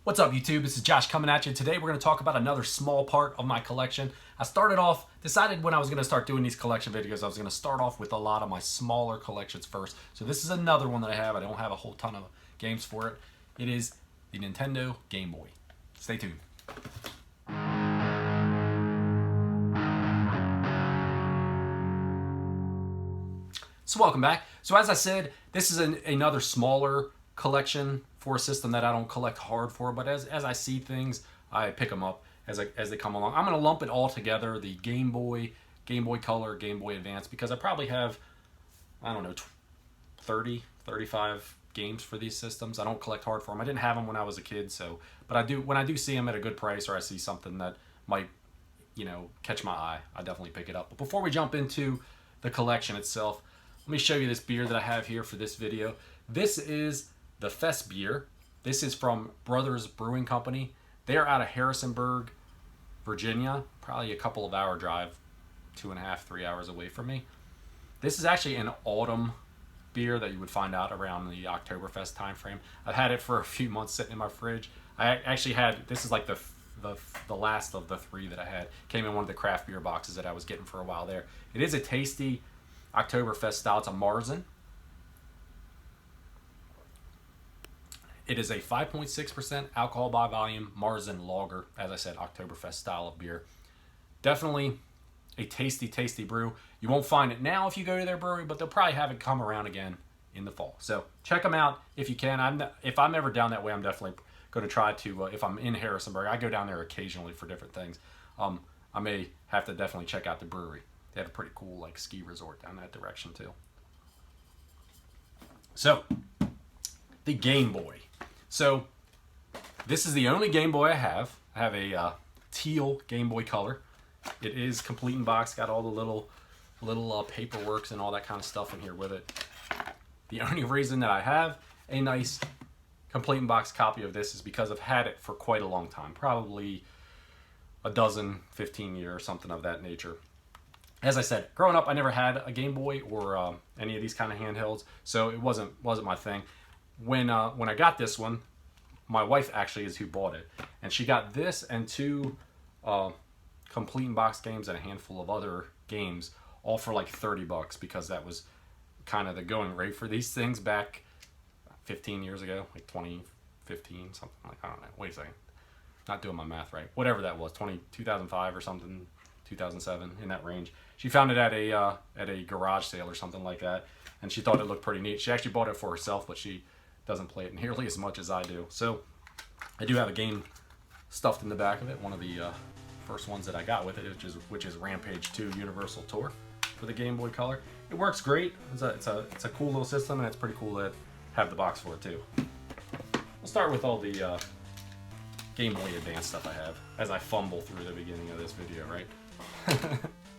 What's up, YouTube? This is Josh coming at you. Today we're going to talk about another small part of my collection. I decided when I was going to start doing these collection videos, I was going to start off with a lot of my smaller collections first. So this is another one that I have. I don't have a whole ton of games for it. It is the Nintendo Game Boy. Stay tuned. So welcome back. So as I said, this is another smaller collection for a system that I don't collect hard for, but as I see things, I pick them up as they come along. I'm going to lump it all together, the Game Boy, GameBoy Color, GameBoy Advance, because I probably have, I don't know, 30, 35 games for these systems. I don't collect hard for them. I didn't have them when I was a kid, so, but I do, when I do see them at a good price or I see something that might, catch my eye, I definitely pick it up. But before we jump into the collection itself, let me show you this beer that I have here for this video. This is the Fest Bier. This is from Brothers Brewing Company. They're out of Harrisonburg, Virginia, probably a couple of hour drive, 2.5, 3 hours away from me. This is actually an autumn beer that you would find out around the Oktoberfest time frame. I've had it for a few months sitting in my fridge. I actually had, this is like the last of the three that I had. Came in one of the craft beer boxes that I was getting for a while there. It is a tasty Oktoberfest style. It's a Marzen. It is a 5.6% alcohol by volume Marzen lager. As I said, Oktoberfest style of beer. Definitely a tasty, tasty brew. You won't find it now if you go to their brewery, but they'll probably have it come around again in the fall. So check them out if you can. If I'm ever down that way, I'm definitely going to try to, if I'm in Harrisonburg, I go down there occasionally for different things. I may have to definitely check out the brewery. They have a pretty cool ski resort down that direction too. So, the Game Boy. So, this is the only Game Boy I have. I have a Teal Game Boy Color. It is complete in box, got all the little paperworks and all that kind of stuff in here with it. The only reason that I have a nice complete in box copy of this is because I've had it for quite a long time, probably a dozen, 15 years, something of that nature. As I said, growing up, I never had a Game Boy or any of these kind of handhelds, so it wasn't my thing. When I got this one, my wife actually is who bought it, and she got this and two complete in box games and a handful of other games, all for like $30, because that was kind of the going rate for these things back 15 years ago, like 2015, something like, I don't know. Wait a second, not doing my math right. Whatever that was, 2005 or something, 2007, in that range. She found it at a garage sale or something like that, and she thought it looked pretty neat. She actually bought it for herself, but she doesn't play it nearly as much as I do. So I do have a game stuffed in the back of it. One of the first ones that I got with it, which is Rampage 2 Universal Tour for the Game Boy Color. It works great. It's a cool little system, and it's pretty cool to have the box for it too. We'll start with all the Game Boy Advance stuff I have as I fumble through the beginning of this video, right?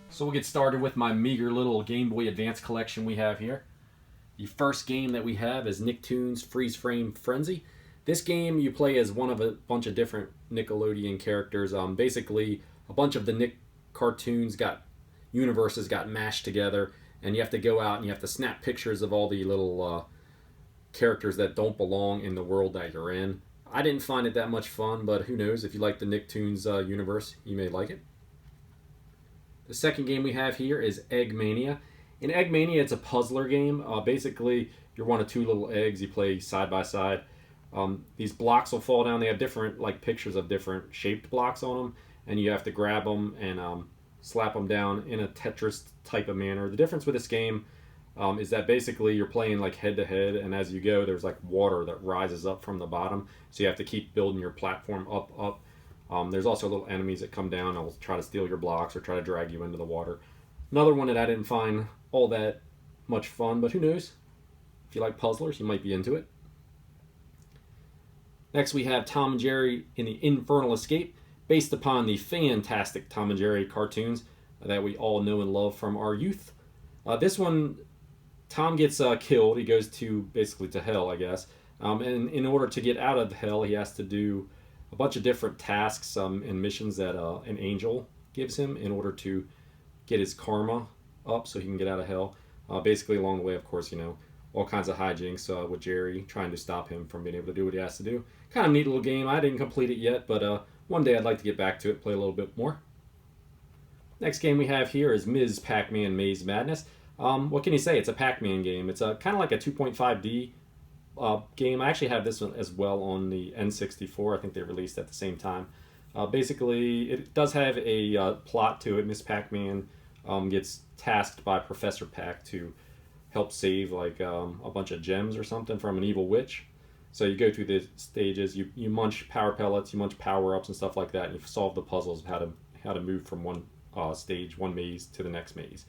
So we'll get started with my meager little Game Boy Advance collection we have here. The first game that we have is Nicktoons Freeze Frame Frenzy. This game you play as one of a bunch of different Nickelodeon characters. Basically, a bunch of the Nick cartoons universes got mashed together, and you have to go out and you have to snap pictures of all the little characters that don't belong in the world that you're in. I didn't find it that much fun, but who knows? If you like the Nicktoons universe, you may like it. The second game we have here is Egg Mania. In Egg Mania, it's a puzzler game. Basically, you're one of two little eggs. You play side by side. These blocks will fall down. They have different pictures of different shaped blocks on them, and you have to grab them and slap them down in a Tetris type of manner. The difference with this game is that basically you're playing head to head, and as you go, there's water that rises up from the bottom, so you have to keep building your platform up. There's also little enemies that come down and will try to steal your blocks or try to drag you into the water. Another one that I didn't find all that much fun, but who knows? If you like puzzlers, you might be into it. Next we have Tom and Jerry in the Infernal Escape, based upon the fantastic Tom and Jerry cartoons that we all know and love from our youth. This one, Tom gets killed. He goes basically to hell, I guess. And in order to get out of hell, he has to do a bunch of different tasks and missions that an angel gives him in order to get his karma up so he can get out of hell. Basically, along the way, of course, all kinds of hijinks with Jerry, trying to stop him from being able to do what he has to do. Kind of neat little game. I didn't complete it yet, but one day I'd like to get back to it, play a little bit more. Next game we have here is Ms. Pac-Man Maze Madness. What can you say? It's a Pac-Man game. It's kind of like a 2.5D game. I actually have this one as well on the N64. I think they released at the same time. Basically, it does have a plot to it. Miss Pac-Man gets tasked by Professor Pac to help save like a bunch of gems or something from an evil witch. So you go through the stages. You munch power pellets, you munch power-ups and stuff like that, and you solve the puzzles of how to move from one stage, one maze to the next maze.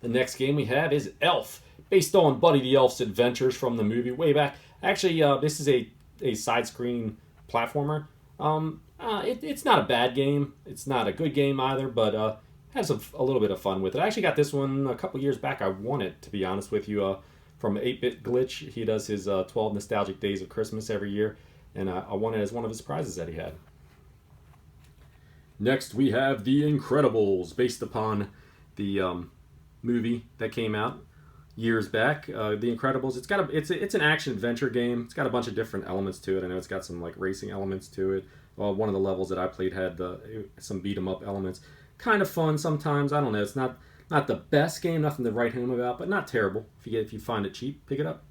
The next game we have is Elf, based on Buddy the Elf's adventures from the movie way back. Actually, this is a side-screen platformer. It's not a bad game. It's not a good game either, but has a little bit of fun with it. I actually got this one a couple years back. I won it, to be honest with you, from 8-Bit Glitch. He does his 12 Nostalgic Days of Christmas every year, and I won it as one of his prizes that he had. Next, we have The Incredibles, based upon the movie that came out years back. The Incredibles. It's an action adventure game. It's got a bunch of different elements to it. I know it's got some like racing elements to it. One of the levels that I played had some beat 'em up elements. Kind of fun sometimes. I don't know. It's not the best game. Nothing to write home about, but not terrible. If you find it cheap, pick it up.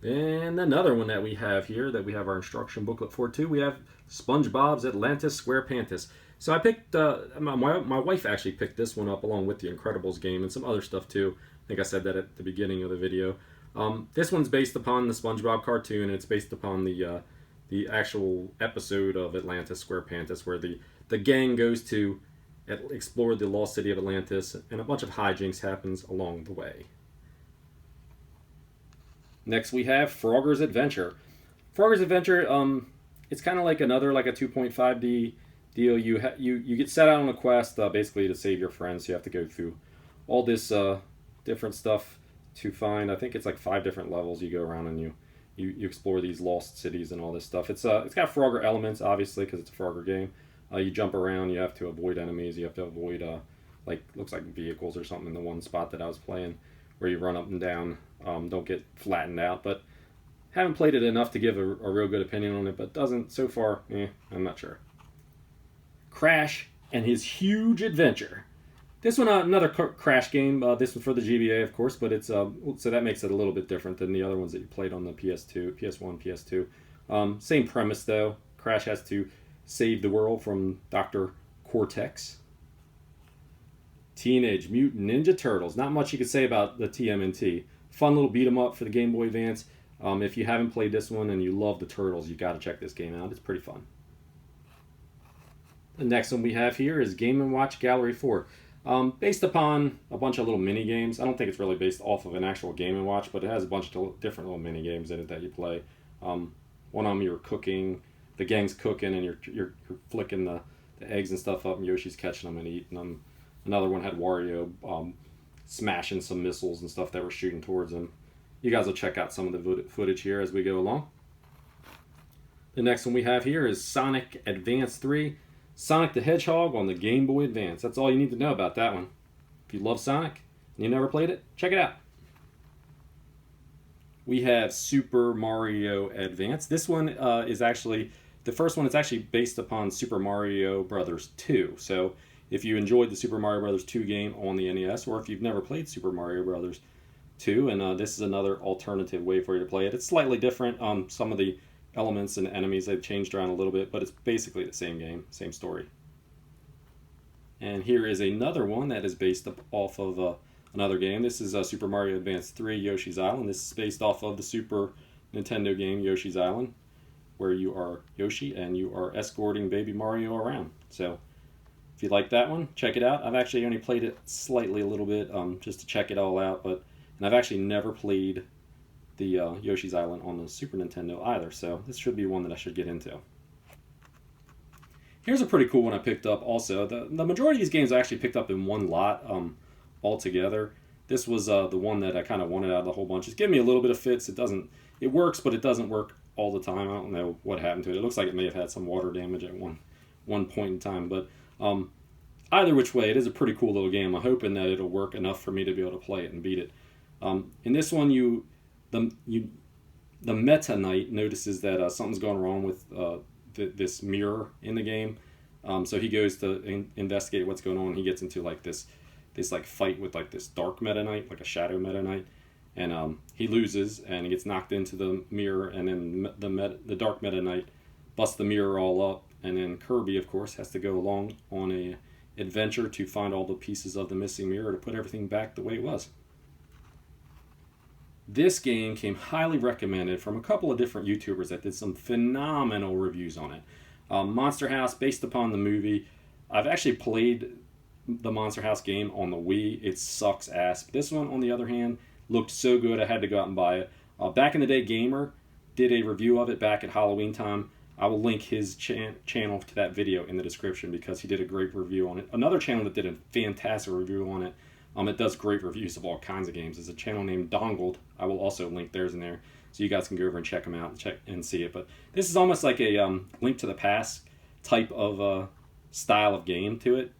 And another one that we have here, that we have our instruction booklet for too, we have SpongeBob's Atlantis SquarePantis. So I picked, my wife actually picked this one up along with the Incredibles game and some other stuff too. I think I said that at the beginning of the video. This one's based upon the SpongeBob cartoon, and it's based upon the actual episode of Atlantis SquarePantis, where the gang goes to explore the lost city of Atlantis, and a bunch of hijinks happens along the way. Next we have Frogger's Adventure. Frogger's Adventure, it's kind of like another, like a 2.5D deal. You get set out on a quest, basically to save your friends. So you have to go through all this different stuff to find. I think it's like 5 different levels. You go around and you explore these lost cities and all this stuff. It's got Frogger elements, obviously, because it's a Frogger game. You jump around. You have to avoid enemies. You have to avoid looks like vehicles or something in the one spot that I was playing, where you run up and down. Don't get flattened out, but haven't played it enough to give a real good opinion on it, but doesn't so far. I'm not sure. Crash and His Huge Adventure. This one, another Crash game. This one for the GBA, of course, but it's so that makes it a little bit different than the other ones that you played on the PS2, PS1, PS2. Same premise though. Crash has to save the world from Dr. Cortex. Teenage Mutant Ninja Turtles. Not much you could say about the TMNT. Fun little beat 'em up for the Game Boy Advance. If you haven't played this one and you love the Turtles, you got to check this game out. It's pretty fun. The next one we have here is Game & Watch Gallery 4. Based upon a bunch of little mini games. I don't think it's really based off of an actual Game & Watch, but it has a bunch of different little mini games in it that you play. One of them you're cooking, the gang's cooking, and you're flicking the eggs and stuff up, and Yoshi's catching them and eating them. Another one had Wario smashing some missiles and stuff that were shooting towards him. You guys will check out some of the footage here as we go along. The next one we have here is Sonic Advance 3. Sonic the Hedgehog on the Game Boy Advance. That's all you need to know about that one. If you love Sonic and you never played it, check it out. We have Super Mario Advance. This one is actually, the first one is actually based upon Super Mario Brothers 2. So if you enjoyed the Super Mario Brothers 2 game on the NES, or if you've never played Super Mario Brothers 2, and this is another alternative way for you to play it. It's slightly different. Some of the elements and enemies they've changed around a little bit, but it's basically the same game, same story. And here is another one that is based off of another game. This is Super Mario Advance 3 Yoshi's Island. This is based off of the Super Nintendo game Yoshi's Island, where you are Yoshi and you are escorting baby Mario around. So if you like that one, check it out. I've actually only played it slightly a little bit just to check it all out, and I've actually never played the Yoshi's Island on the Super Nintendo either, so this should be one that I should get into. Here's a pretty cool one I picked up also. The majority of these games I actually picked up in one lot all together. This was the one that I kind of wanted out of the whole bunch. It's giving me a little bit of fits. It works, but it doesn't work all the time. I don't know what happened to it. It looks like it may have had some water damage at one point in time, but either which way, it is a pretty cool little game. I'm hoping that it'll work enough for me to be able to play it and beat it. In this one, the Meta Knight notices that something's going wrong with this mirror in the game. So he goes to investigate what's going on. He gets into like this like fight with like this dark Meta Knight, like a shadow Meta Knight, and he loses and he gets knocked into the mirror, and then the dark Meta Knight busts the mirror all up, and then Kirby, of course, has to go along on a adventure to find all the pieces of the missing mirror to put everything back the way it was. This game came highly recommended from a couple of different YouTubers that did some phenomenal reviews on it. Monster House, based upon the movie. I've actually played the Monster House game on the Wii. It sucks ass. This one, on the other hand, looked so good I had to go out and buy it. Back in the Day Gamer did a review of it back at Halloween time. I will link his channel to that video in the description because he did a great review on it. Another channel that did a fantastic review on it, it does great reviews of all kinds of games, is a channel named Dongled. I will also link theirs in there, so you guys can go over and check them out and check and see it. But this is almost like a Link to the Past type of style of game to it.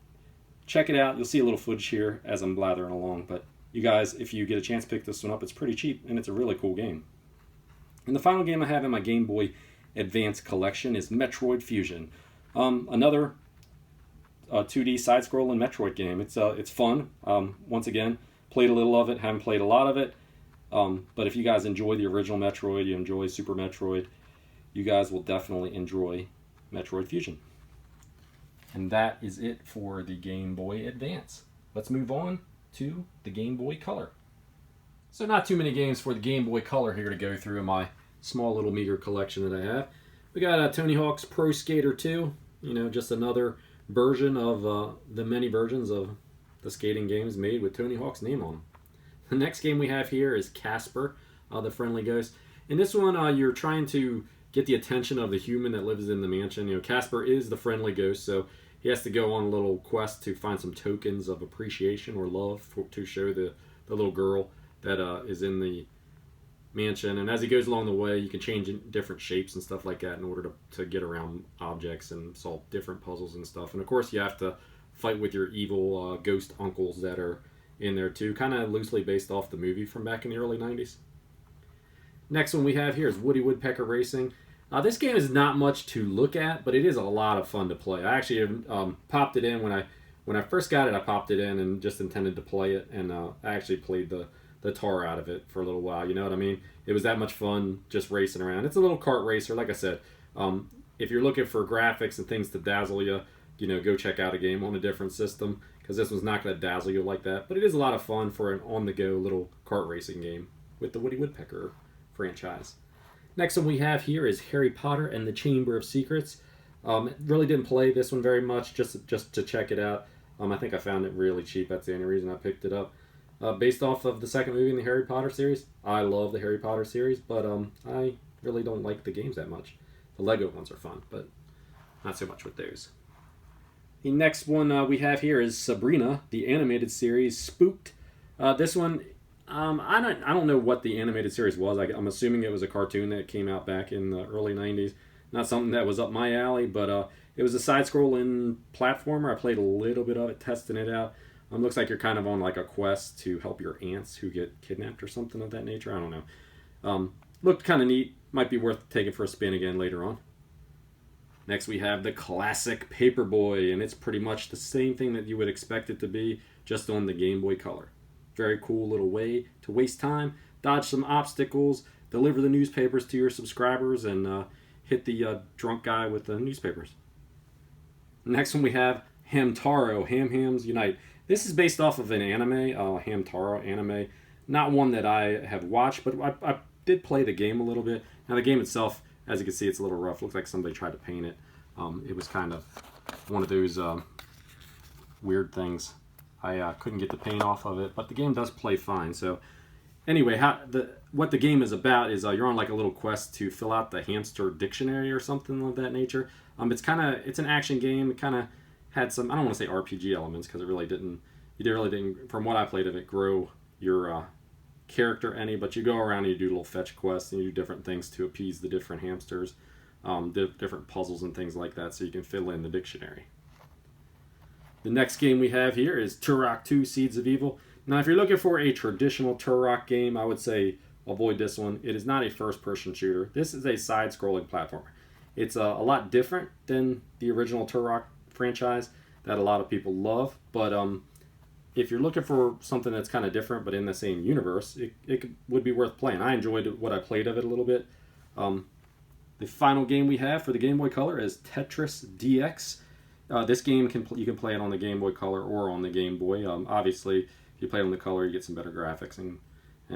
Check it out. You'll see a little footage here as I'm blathering along. But you guys, if you get a chance to pick this one up, it's pretty cheap and it's a really cool game. And the final game I have in my Game Boy Advance collection is Metroid Fusion. Another 2D side-scrolling Metroid game. It's fun. Once again, played a little of it, haven't played a lot of it. But if you guys enjoy the original Metroid, you enjoy Super Metroid, you guys will definitely enjoy Metroid Fusion. And that is it for the Game Boy Advance. Let's move on to the Game Boy Color. So not too many games for the Game Boy Color here to go through in my small little meager collection that I have. We got Tony Hawk's Pro Skater 2, just another version of the many versions of the skating games made with Tony Hawk's name on them. The next game we have here is Casper, the Friendly Ghost. In this one, you're trying to get the attention of the human that lives in the mansion. Casper is the friendly ghost, so he has to go on a little quest to find some tokens of appreciation or love to show the little girl that is in the mansion. And as he goes along the way, you can change in different shapes and stuff like that in order to get around objects and solve different puzzles and stuff. And of course, you have to fight with your evil ghost uncles that are in there too, kind of loosely based off the movie from back in the early 90s. Next one we have here is Woody Woodpecker Racing. This game is not much to look at, but it is a lot of fun to play. I actually popped it in when I first got it. I popped it in and just intended to play it, and I actually played the tar out of it for a little while. You know what I mean? It was that much fun just racing around. It's a little kart racer, like I said. If you're looking for graphics and things to dazzle you, go check out a game on a different system, because this one's not going to dazzle you like that. But it is a lot of fun for an on-the-go little kart racing game with the Woody Woodpecker franchise. Next one we have here is Harry Potter and the Chamber of Secrets. Really didn't play this one very much, just to check it out. I think I found it really cheap. That's the only reason I picked it up. Based off of the second movie in the Harry Potter series. I love the Harry Potter series, but I really don't like the games that much. The Lego ones are fun, but not so much with those. The next one we have here is Sabrina, the animated series, Spooked. This one, I don't know what the animated series was. I'm assuming it was a cartoon that came out back in the early 90s. Not something that was up my alley, but it was a side-scrolling platformer. I played a little bit of it, testing it out. Looks like you're kind of on like a quest to help your aunts who get kidnapped or something of that nature. I don't know. Looked kind of neat. Might be worth taking for a spin again later on. Next we have the classic Paperboy, and it's pretty much the same thing that you would expect it to be, just on the Game Boy Color. Very cool little way to waste time, dodge some obstacles, deliver the newspapers to your subscribers, and hit the drunk guy with the newspapers. Next one we have Hamtaro, Ham Hams Unite. This is based off of an anime, Hamtaro anime. Not one that I have watched, but I did play the game a little bit. Now the game itself, as you can see, it's a little rough. Looks like somebody tried to paint it. It was kind of one of those weird things. I couldn't get the paint off of it, but the game does play fine. So anyway, what the game is about is you're on like a little quest to fill out the hamster dictionary or something of that nature. It's an action game. It kind of had some, I don't want to say RPG elements, because it really didn't, from what I played of it, grow your character any, but you go around and you do little fetch quests and you do different things to appease the different hamsters, different puzzles and things like that, so you can fill in the dictionary. The next game we have here is Turok 2 Seeds of Evil. Now, if you're looking for a traditional Turok game, I would say avoid this one. It is not a first-person shooter. This is a side-scrolling platformer. It's a lot different than the original Turok franchise that a lot of people love, but if you're looking for something that's kind of different but in the same universe, it would be worth playing. I enjoyed what I played of it a little bit. The final game we have for the Game Boy Color is Tetris Dx. This game you can play it on the Game Boy Color or on the Game Boy. Obviously, if you play it on the Color, you get some better graphics and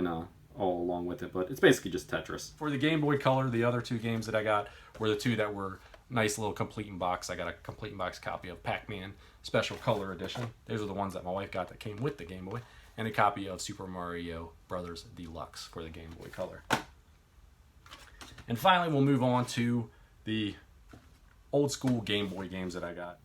all along with it. But it's basically just Tetris. For the Game Boy Color, the other two games that I got were the two that were nice little complete in box. I got a complete in box copy of Pac-Man Special Color Edition. Those are the ones that my wife got that came with the Game Boy, and a copy of Super Mario Brothers Deluxe for the Game Boy Color. And finally, we'll move on to the old school Game Boy games that I got.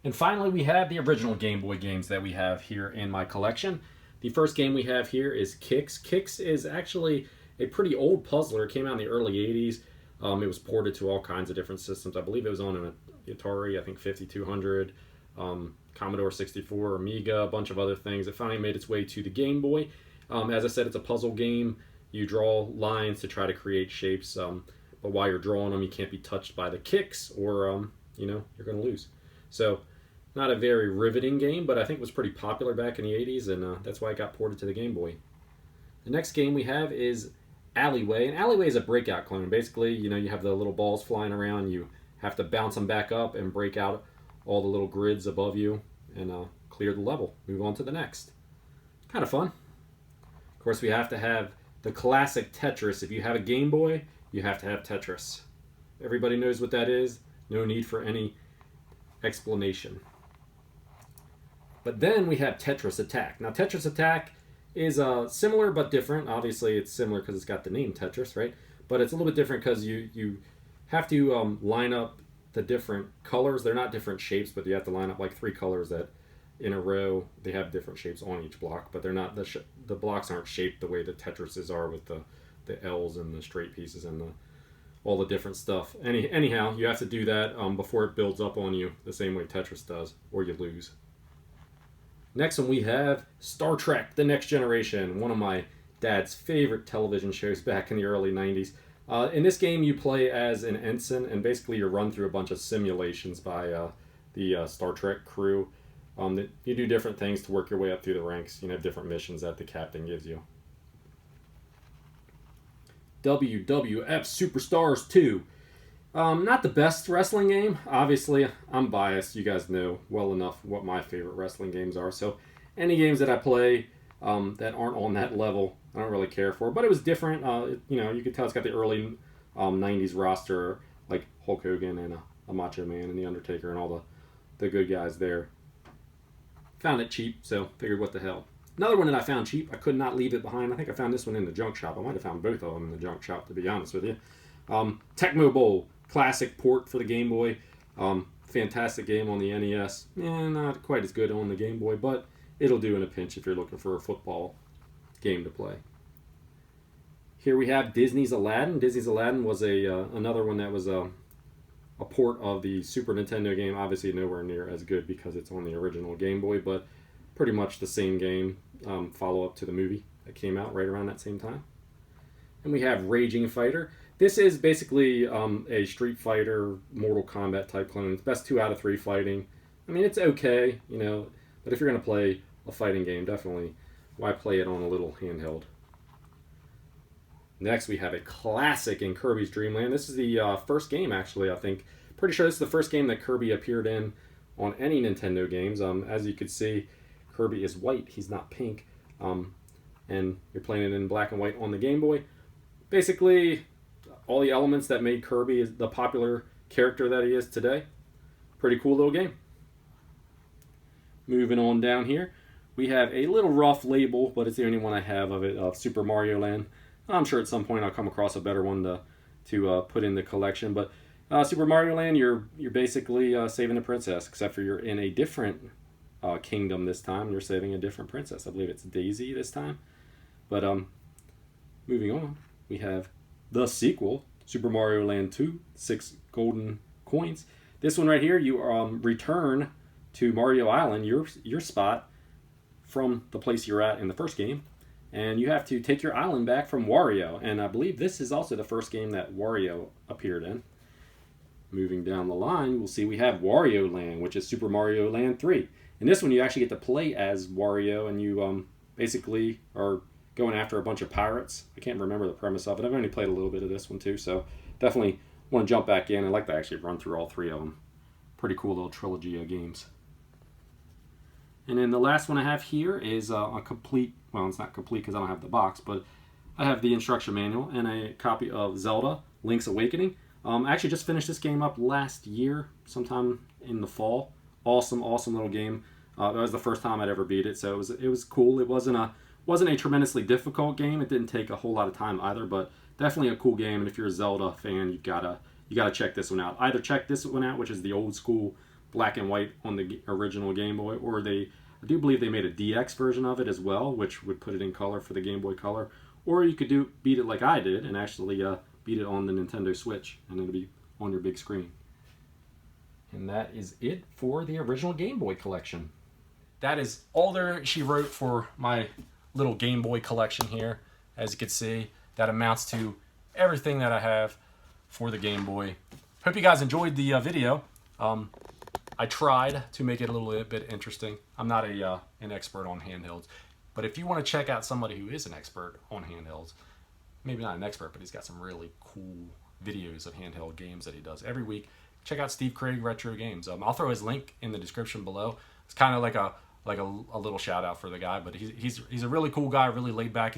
And finally, we have the original Game Boy games that we have here in my collection. The first game we have here is Kix. Kix is actually a pretty old puzzler. It came out in the early 80s. It was ported to all kinds of different systems. I believe it was on an Atari, I think 5200, Commodore 64, Amiga, a bunch of other things. It finally made its way to the Game Boy. As I said, it's a puzzle game. You draw lines to try to create shapes, but while you're drawing them, you can't be touched by the kicks or, you're going to lose. So, not a very riveting game, but I think it was pretty popular back in the 80s, and that's why it got ported to the Game Boy. The next game we have is Alleyway, and Alleyway is a breakout clone. Basically, you have the little balls flying around. You have to bounce them back up and break out all the little grids above you and clear the level. Move on to the next. Kind of fun. Of course, we have to have the classic Tetris. If you have a Game Boy, you have to have Tetris. Everybody knows what that is. No need for any explanation. But then we have Tetris Attack. Now, Tetris Attack is similar but different. Obviously, it's similar because it's got the name Tetris, right? But it's a little bit different because you have to line up the different colors. They're not different shapes, but you have to line up like 3 colors that in a row. They have different shapes on each block, but they're not the blocks aren't shaped the way the Tetrises are with the L's and the straight pieces and all the different stuff. Anyhow, you have to do that before it builds up on you the same way Tetris does, or you lose. Next one we have Star Trek: The Next Generation, one of my dad's favorite television shows back in the early 90s. In this game, you play as an ensign, and basically you run through a bunch of simulations by the Star Trek crew. You do different things to work your way up through the ranks. You have different missions that the captain gives you. WWF Superstars 2. Not the best wrestling game. Obviously, I'm biased. You guys know well enough what my favorite wrestling games are. So any games that I play that aren't on that level, I don't really care for. But it was different. You could tell it's got the early 90s roster, like Hulk Hogan and a Macho Man and The Undertaker and all the good guys there. Found it cheap, so figured what the hell. Another one that I found cheap, I could not leave it behind. I think I found this one in the junk shop. I might have found both of them in the junk shop, to be honest with you. Tecmo Bowl, classic port for the Game Boy. Fantastic game on the NES. Not quite as good on the Game Boy, but it'll do in a pinch if you're looking for a football game to play. Here we have Disney's Aladdin. Disney's Aladdin was another one that was a port of the Super Nintendo game. Obviously nowhere near as good because it's on the original Game Boy, but pretty much the same game, follow-up to the movie that came out right around that same time. And we have Raging Fighter. This is basically a Street Fighter, Mortal Kombat type clone. It's best 2 out of 3 fighting. I mean, it's okay, but if you're going to play a fighting game, definitely why play it on a little handheld. Next, we have a classic in Kirby's Dreamland. This is the first game, actually, I think. Pretty sure this is the first game that Kirby appeared in on any Nintendo games. As you can see, Kirby is white. He's not pink. And you're playing it in black and white on the Game Boy. Basically, all the elements that made Kirby the popular character that he is today. Pretty cool little game. Moving on down here, we have a little rough label, but it's the only one I have of it, of Super Mario Land. I'm sure at some point I'll come across a better one to put in the collection. But Super Mario Land, you're basically saving the princess, except for you're in a different kingdom this time. You're saving a different princess. I believe it's Daisy this time. But moving on, we have the sequel, Super Mario Land 2, 6 golden coins. This one right here, you return to Mario Island, your spot, from the place you're at in the first game, and you have to take your island back from Wario. And I believe this is also the first game that Wario appeared in. Moving down the line, we'll see we have Wario Land, which is Super Mario Land 3. In this one, you actually get to play as Wario, and you basically are going after a bunch of pirates. I can't remember the premise of it. I've only played a little bit of this one too, so definitely want to jump back in. I'd like to actually run through all three of them. Pretty cool little trilogy of games. And then the last one I have here is a complete, well, it's not complete because I don't have the box, but I have the instruction manual and a copy of Zelda Link's Awakening. I actually just finished this game up last year, sometime in the fall. Awesome little game. That was the first time I'd ever beat it, so it was cool. It wasn't a tremendously difficult game. It didn't take a whole lot of time either, but definitely a cool game. And if you're a Zelda fan, you gotta check this one out. Either check this one out, which is the old school black and white on the original Game Boy, or I do believe they made a DX version of it as well, which would put it in color for the Game Boy Color. Or you could beat it like I did and actually beat it on the Nintendo Switch, and it'll be on your big screen. And that is it for the original Game Boy collection. That is all she wrote for my little Game Boy collection here. As you can see, that amounts to everything that I have for the Game Boy. Hope you guys enjoyed the video. I tried to make it a little bit interesting. I'm not an expert on handhelds, but if you want to check out somebody who is an expert on handhelds, maybe not an expert, but he's got some really cool videos of handheld games that he does every week, check out Steve Craig Retro Games. I'll throw his link in the description below. It's kind of like a little shout out for the guy, but he's a really cool guy, really laid back.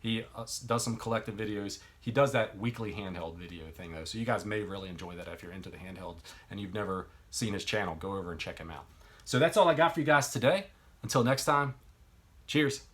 He does some collective videos. He does that weekly handheld video thing though, so you guys may really enjoy that if you're into the handheld and you've never seen his channel. Go over and check him out. So that's all I got for you guys today. Until next time, cheers.